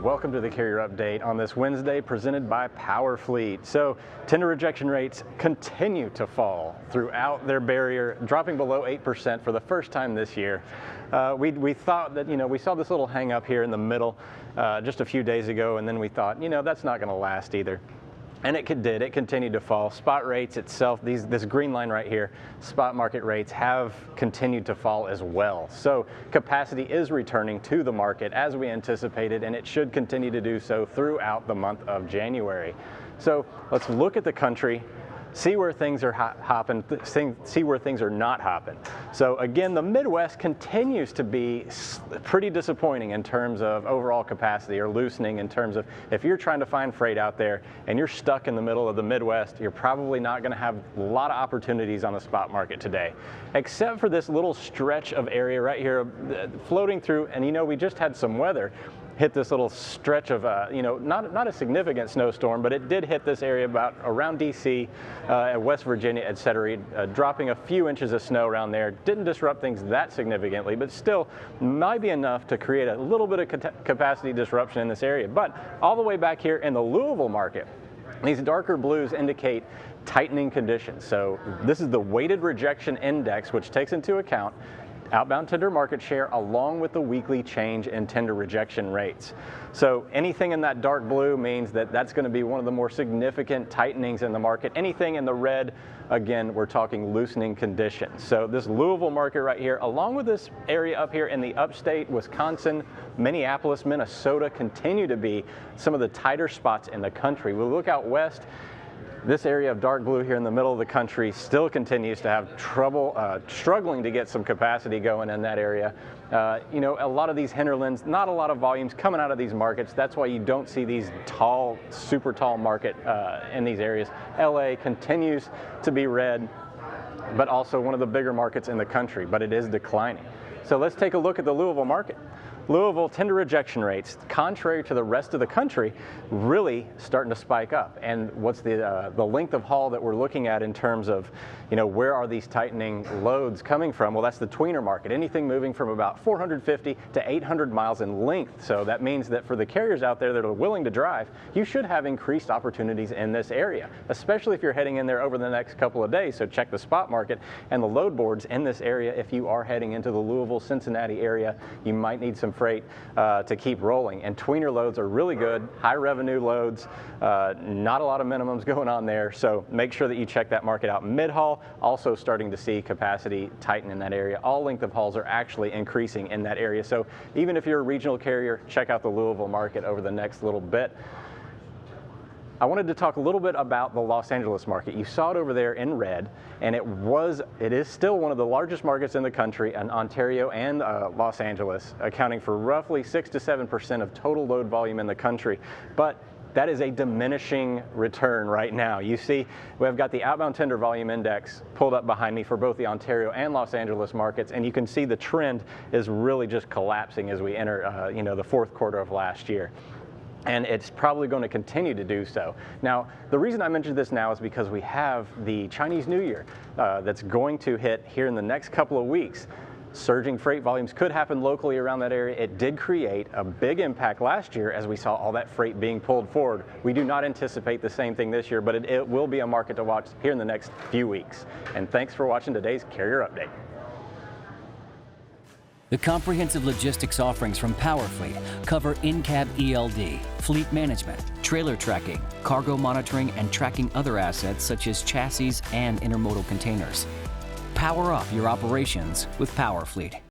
welcome to the Carrier Update on this Wednesday presented by PowerFleet. So tender rejection rates continue to fall throughout their barrier, dropping below 8% for the first time this year. We thought that, we saw this little hang up here in the middle just a few days ago, and then we thought, that's not going to last either. And it did. It continued to fall. Spot rates itself, this green line right here, spot market rates have continued to fall as well. So capacity is returning to the market as we anticipated, and it should continue to do so throughout the month of January. So let's look at the country, see where things are hopping, see where things are not hopping. So again, the Midwest continues to be pretty disappointing in terms of overall capacity, or loosening in terms of if you're trying to find freight out there and you're stuck in the middle of the Midwest, you're probably not going to have a lot of opportunities on the spot market today, except for this little stretch of area right here floating through. And we just had some weather hit this little stretch of, not a significant snowstorm, but it did hit this area around DC, West Virginia, etc., dropping a few inches of snow around there. Didn't disrupt things that significantly, but still might be enough to create a little bit of capacity disruption in this area. But all the way back here in the Louisville market, these darker blues indicate tightening conditions. So this is the weighted rejection index, which takes into account outbound tender market share along with the weekly change in tender rejection rates. So anything in that dark blue means that that's going to be one of the more significant tightenings in the market. Anything in the red, again, we're talking loosening conditions. So this Louisville market right here, along with this area up here in the upstate, Wisconsin, Minneapolis, Minnesota, continue to be some of the tighter spots in the country. We look out west. This area of dark blue here in the middle of the country still continues to have trouble, struggling to get some capacity going in that area. A lot of these hinterlands, not a lot of volumes coming out of these markets. That's why you don't see these tall, super tall market in these areas. LA continues to be red, but also one of the bigger markets in the country, but it is declining. So let's take a look at the Louisville market. Louisville tender rejection rates, contrary to the rest of the country, really starting to spike up. And what's the length of haul that we're looking at in terms of, where are these tightening loads coming from? Well, that's the tweener market, anything moving from about 450 to 800 miles in length. So that means that for the carriers out there that are willing to drive, you should have increased opportunities in this area, especially if you're heading in there over the next couple of days. So check the spot market and the load boards in this area. If you are heading into the Louisville, Cincinnati area, you might need some freight to keep rolling. And tweener loads are really good, high revenue loads, not a lot of minimums going on there. So make sure that you check that market out. Mid-haul, also starting to see capacity tighten in that area. All length of hauls are actually increasing in that area. So even if you're a regional carrier, check out the Louisville market over the next little bit. I wanted to talk a little bit about the Los Angeles market. You saw it over there in red, and it is still one of the largest markets in the country, in Ontario and Los Angeles, accounting for roughly 6 to 7% of total load volume in the country. But that is a diminishing return right now. You see, we've got the outbound tender volume index pulled up behind me for both the Ontario and Los Angeles markets, and you can see the trend is really just collapsing as we enter, the fourth quarter of last year. And it's probably going to continue to do so. Now, the reason I mentioned this now is because we have the Chinese New Year that's going to hit here in the next couple of weeks. Surging freight volumes could happen locally around that area. It did create a big impact last year as we saw all that freight being pulled forward. We do not anticipate the same thing this year, but it will be a market to watch here in the next few weeks. And thanks for watching today's Carrier Update. The comprehensive logistics offerings from PowerFleet cover in-cab ELD, fleet management, trailer tracking, cargo monitoring, and tracking other assets such as chassis and intermodal containers. Power up your operations with PowerFleet.